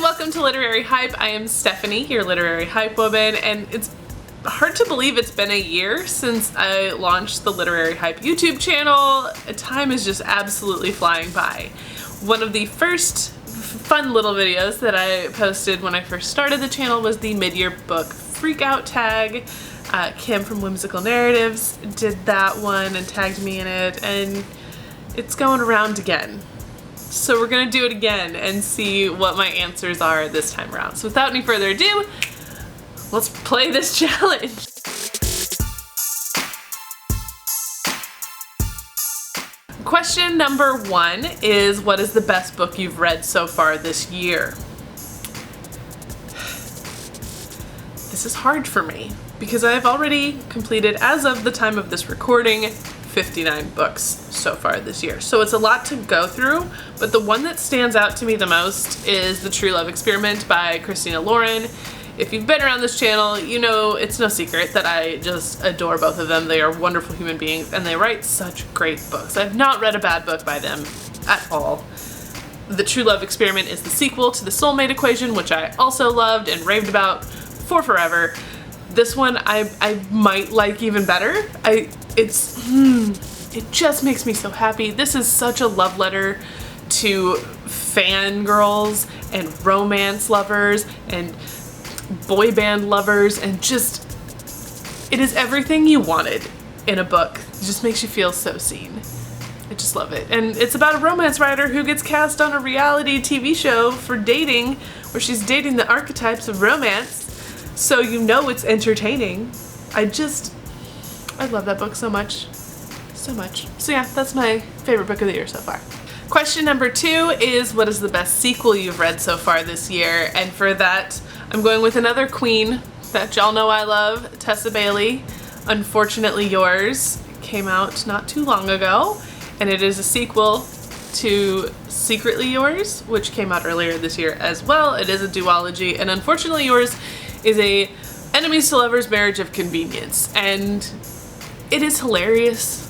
welcome to Literary Hype. I am Stephanie, your Literary Hype Woman, and it's hard to believe it's been a year since I launched the Literary Hype YouTube channel. Time is just absolutely flying by. One of the first fun little videos that I posted when I first started the channel was the mid-year book freakout tag. Kim from Whimsical Narratives did that one and tagged me in it, and it's going around again. So we're gonna do it again and see what my answers are this time around. So without any further ado, let's play this challenge. Question number 1 is, what is the best book you've read so far this year? This is hard for me because I've already completed, as of the time of this recording, 59 books so far this year. So it's a lot to go through, but the one that stands out to me the most is The True Love Experiment by Christina Lauren. If you've been around this channel, you know it's no secret that I just adore both of them. They are wonderful human beings and they write such great books. I've not read a bad book by them at all. The True Love Experiment is the sequel to The Soulmate Equation, which I also loved and raved about for forever. This one I might like even better. It just makes me so happy. This is such a love letter to fangirls and romance lovers and boy band lovers, and just, it is everything you wanted in a book. It just makes you feel so seen. I just love it. And it's about a romance writer who gets cast on a reality TV show for dating, where she's dating the archetypes of romance. So you know it's entertaining. I love that book so much. So much. So yeah, that's my favorite book of the year so far. Question number 2 is, what is the best sequel you've read so far this year? And for that, I'm going with another queen that y'all know I love, Tessa Bailey. Unfortunately Yours came out not too long ago, and it is a sequel to Secretly Yours, which came out earlier this year as well. It is a duology, and Unfortunately Yours is a enemies to lovers marriage of convenience, and it is hilarious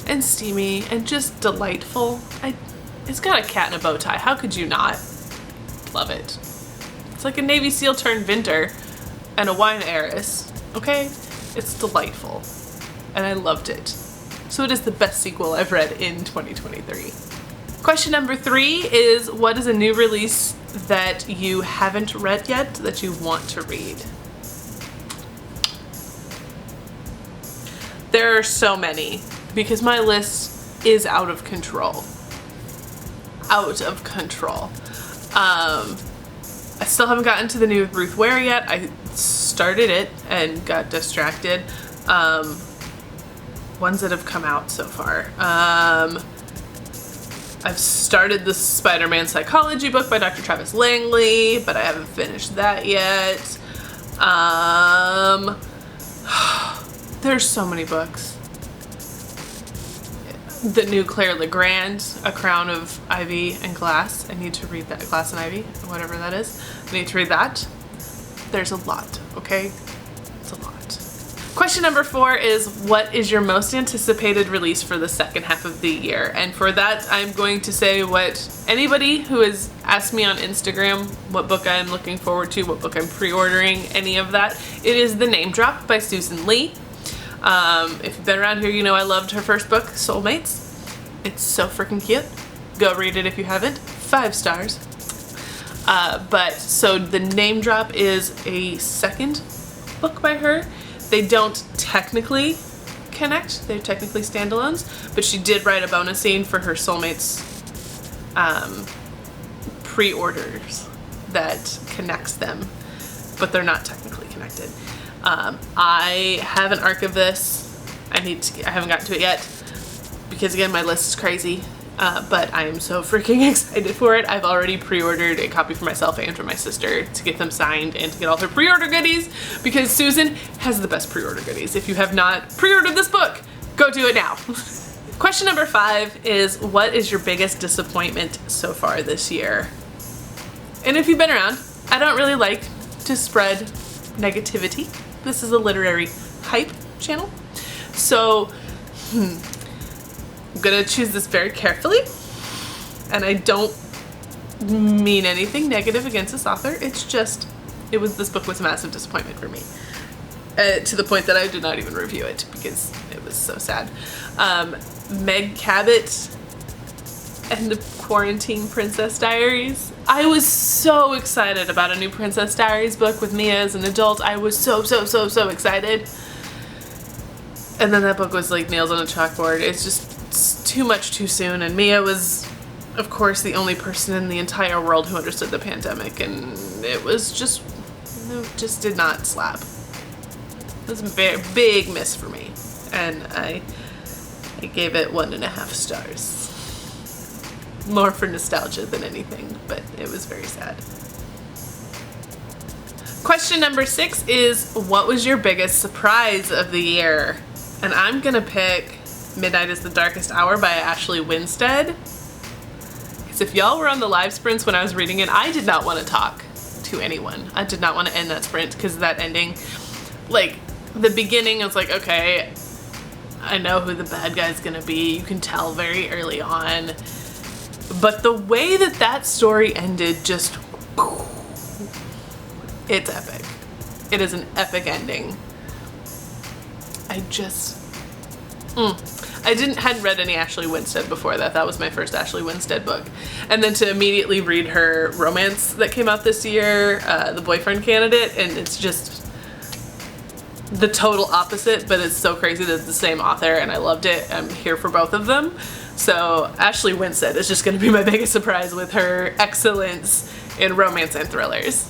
and steamy and just delightful. It's got a cat in a bow tie. How could you not love it? It's like a Navy SEAL turned Vinter and a wine heiress, okay? It's delightful, and I loved it. So it is the best sequel I've read in 2023. Question number 3 is, what is a new release that you haven't read yet that you want to read? There are so many, because my list is out of control. Out of control. I still haven't gotten to the new Ruth Ware yet. I started it and got distracted. Ones that have come out so far. I've started the Spiderman Psychology book by Dr. Travis Langley, but I haven't finished that yet. There's so many books. The new Claire Legrand, A Crown of Ivy and Glass. I need to read that. Glass and Ivy, whatever that is. I need to read that. There's a lot, okay? It's a lot. Question number 4 is, what is your most anticipated release for the second half of the year? And for that, I'm going to say what anybody who has asked me on Instagram what book I'm looking forward to, what book I'm pre-ordering, any of that. It is The Name Drop by Susan Lee. If you've been around here, you know I loved her first book, Soulmates. It's so freaking cute. Go read it if you haven't. 5 stars. So The Name Drop is a second book by her. They don't technically connect. They're technically standalones, but she did write a bonus scene for her Soulmates pre-orders that connects them, but they're not technically connected. I have an arc of this. I haven't gotten to it yet because, again, my list is crazy, but I am so freaking excited for it. I've already pre-ordered a copy for myself and for my sister to get them signed and to get all her pre-order goodies, because Susan has the best pre-order goodies. If you have not pre-ordered this book, go do it now. Question number 5 is, what is your biggest disappointment so far this year? And if you've been around, I don't really like to spread negativity. This is a literary hype channel. So, I'm gonna choose this very carefully, and I don't mean anything negative against this author. It's just, this book was a massive disappointment for me. To the point that I did not even review it because it was so sad. Meg Cabot and the Quarantine Princess Diaries. I was so excited about a new Princess Diaries book with Mia as an adult. I was so excited. And then that book was like nails on a chalkboard. It's too much too soon, and Mia was, of course, the only person in the entire world who understood the pandemic, and it just did not slap. It was a big miss for me, and I gave it 1.5 stars. More for nostalgia than anything, but it was very sad. Question number 6 is, what was your biggest surprise of the year? And I'm gonna pick Midnight is the Darkest Hour by Ashley Winstead. Because if y'all were on the live sprints when I was reading it, I did not want to talk to anyone. I did not want to end that sprint because of that ending. Like, the beginning, I was like, okay, I know who the bad guy's gonna be. You can tell very early on. But the way that story ended, just, it's epic. It is an epic ending. I hadn't read any Ashley Winstead before that. That was my first Ashley Winstead book. And then to immediately read her romance that came out this year, The Boyfriend Candidate, and it's just the total opposite, but it's so crazy that it's the same author, and I loved it. I'm here for both of them. So Ashley Winstead is just going to be my biggest surprise with her excellence in romance and thrillers.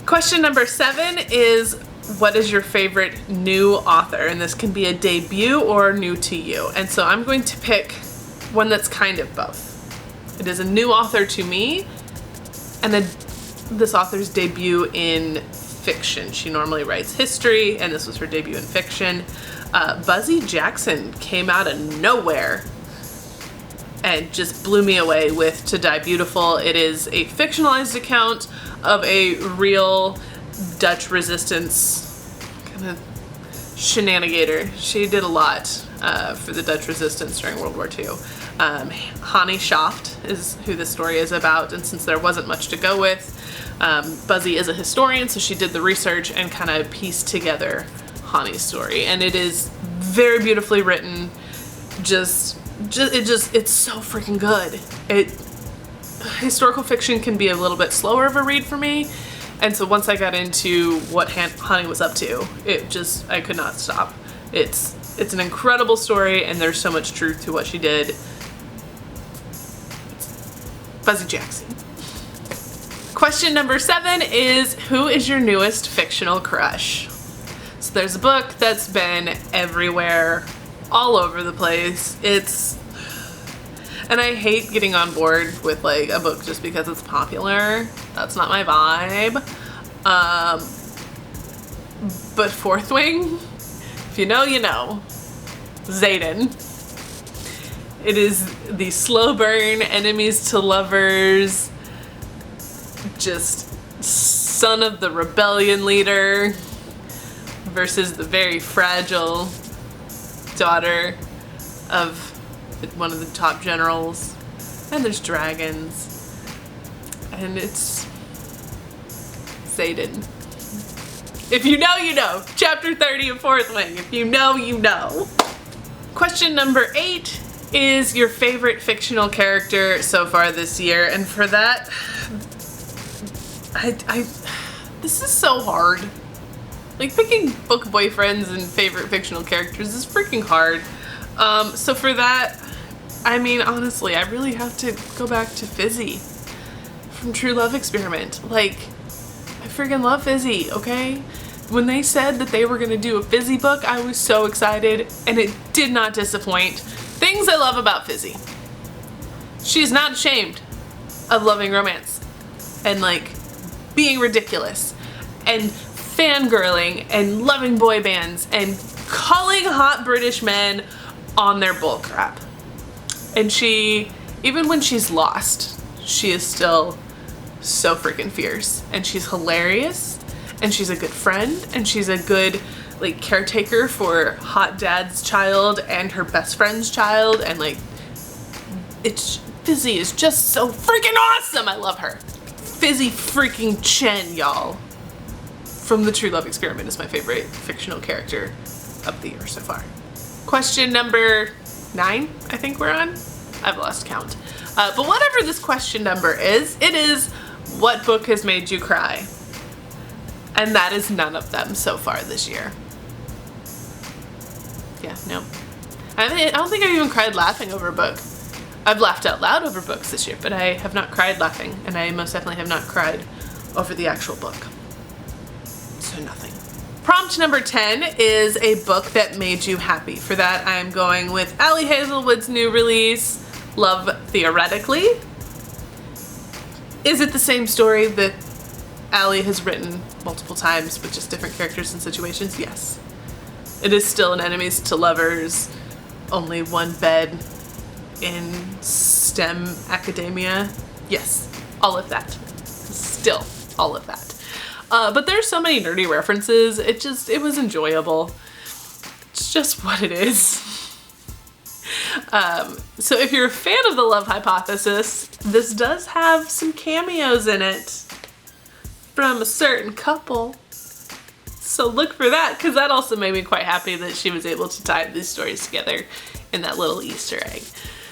Question number 7 is, what is your favorite new author? And this can be a debut or new to you. And so I'm going to pick one that's kind of both. It is a new author to me, and then this author's debut in fiction. She normally writes history, and this was her debut in fiction. Buzzy Jackson came out of nowhere and just blew me away with To Die Beautiful. It is a fictionalized account of a real Dutch resistance kind of shenanigator. She did a lot for the Dutch resistance during World War II. Hannie Schaft is who this story is about, and since there wasn't much to go with, Buzzy is a historian, so she did the research and kind of pieced together Hannie's story, and it is very beautifully written. It's so freaking good. Historical fiction can be a little bit slower of a read for me, and so once I got into what Hannie was up to, I could not stop. It's an incredible story, and there's so much truth to what she did. Buzzy Jackson. Question number 7 is, who is your newest fictional crush? So there's a book that's been everywhere, all over the place. And I hate getting on board with like a book just because it's popular. That's not my vibe. But Fourth Wing, if you know, you know. Xaden. It is the slow burn, enemies to lovers, just son of the rebellion leader versus the very fragile daughter of one of the top generals, and there's dragons, and it's Xaden. If you know, you know. Chapter 30 of Fourth Wing. If you know, you know. Question number 8 is your favorite fictional character so far this year, and for that, this is so hard. Like, picking book boyfriends and favorite fictional characters is freaking hard. So for that, I mean, honestly, I really have to go back to Fizzy from True Love Experiment. Like, I freaking love Fizzy, okay? When they said that they were gonna do a Fizzy book, I was so excited, and it did not disappoint. Things I love about Fizzy. She is not ashamed of loving romance and like being ridiculous and fangirling and loving boy bands and calling hot British men on their bullcrap. And she, even when she's lost, she is still so freaking fierce, and she's hilarious, and she's a good friend, and she's a good like caretaker for hot dad's child and her best friend's child, and like Fizzy is just so freaking awesome. I love her. Fizzy freaking Chen, y'all. From The True Love Experiment is my favorite fictional character of the year so far. Question number 9, I think we're on. I've lost count. But whatever this question number is, it is, what book has made you cry? And that is none of them so far this year. Yeah, no. I don't think I've even cried laughing over a book. I've laughed out loud over books this year, but I have not cried laughing, and I most definitely have not cried over the actual book. So nothing. Prompt number 10 is a book that made you happy. For that, I'm going with Ali Hazelwood's new release, Love Theoretically. Is it the same story that Ali has written multiple times with just different characters and situations? Yes. It is still an enemies to lovers, only one bed in STEM academia. Yes, all of that. Still all of that. But there's so many nerdy references. It was enjoyable. It's just what it is. So if you're a fan of The Love Hypothesis, this does have some cameos in it from a certain couple. So look for that, because that also made me quite happy that she was able to tie these stories together in that little Easter egg.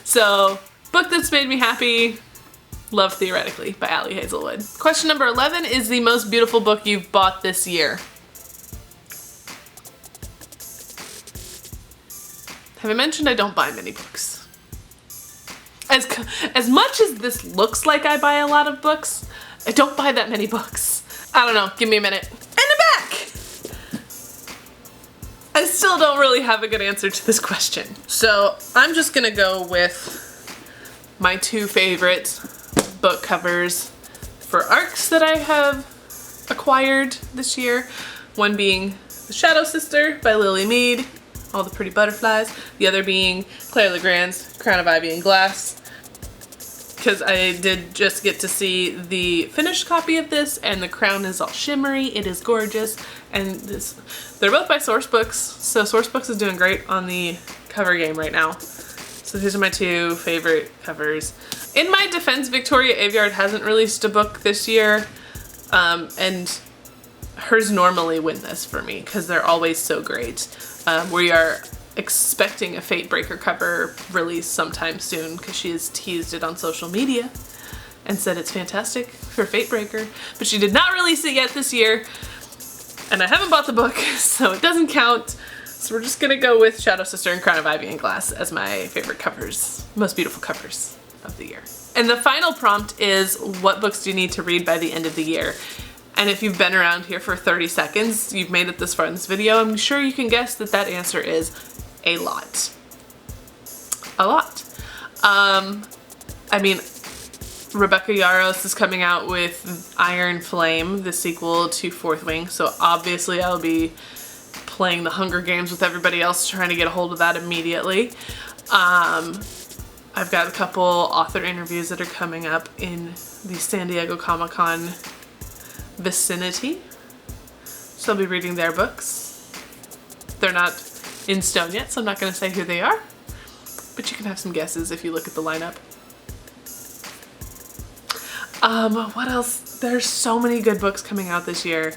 So, book that's made me happy, Love Theoretically by Ali Hazelwood. Question number 11 is the most beautiful book you've bought this year. Have I mentioned I don't buy many books? As much as this looks like I buy a lot of books, I don't buy that many books. I don't know, give me a minute. And I'm back! I still don't really have a good answer to this question. So I'm just gonna go with my 2 favorite book covers for arcs that I have acquired this year. One being The Shadow Sister by Lily Mead, all the pretty butterflies. The other being Claire Legrand's Crown of Ivy and Glass, because I did just get to see the finished copy of this, and the crown is all shimmery. It is gorgeous, and they're both by Sourcebooks, so Sourcebooks is doing great on the cover game right now. So these are my 2 favorite covers. In my defense, Victoria Aveyard hasn't released a book this year, and hers normally win this for me because they're always so great. We are expecting a Fatebreaker cover release sometime soon because she has teased it on social media and said it's fantastic for Fatebreaker, but she did not release it yet this year, and I haven't bought the book, so it doesn't count. So we're just gonna go with Shadow Sister and Crown of Ivy and Glass as my favorite covers, most beautiful covers of the year. And the final prompt is, what books do you need to read by the end of the year? And if you've been around here for 30 seconds, you've made it this far in this video, I'm sure you can guess that that answer is a lot. A lot. I mean, Rebecca Yarros is coming out with Iron Flame, the sequel to Fourth Wing, so obviously I'll be playing the Hunger Games with everybody else trying to get a hold of that immediately. I've got a couple author interviews that are coming up in the San Diego Comic-Con vicinity, so I'll be reading their books. They're not in stone yet, so I'm not going to say who they are, but you can have some guesses if you look at the lineup. What else? There's so many good books coming out this year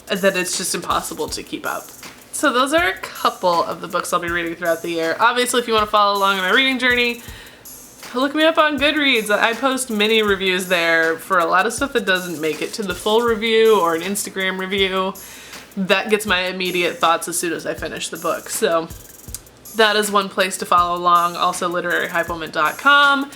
that it's just impossible to keep up. So those are a couple of the books I'll be reading throughout the year. Obviously, if you want to follow along in my reading journey, look me up on Goodreads. I post mini reviews there for a lot of stuff that doesn't make it to the full review or an Instagram review. That gets my immediate thoughts as soon as I finish the book. So that is one place to follow along. Also LiteraryHypeWoman.com,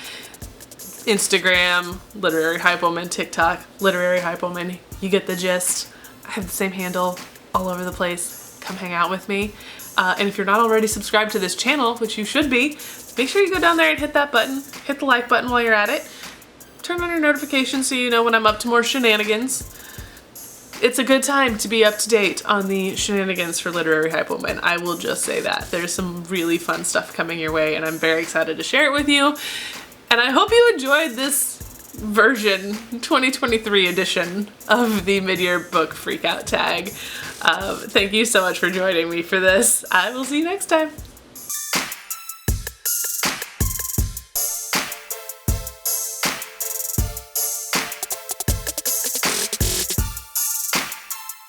Instagram, LiteraryHypeWoman, TikTok, LiteraryHypeWoman. You get the gist. I have the same handle all over the place. Come hang out with me. And if you're not already subscribed to this channel, which you should be, make sure you go down there and hit that button. Hit the like button while you're at it. Turn on your notifications so you know when I'm up to more shenanigans. It's a good time to be up to date on the shenanigans for Literary Hype Woman. I will just say that. There's some really fun stuff coming your way, and I'm very excited to share it with you. And I hope you enjoyed this version, 2023 edition of the mid-year book freakout tag. Thank you so much for joining me for this. I will see you next time.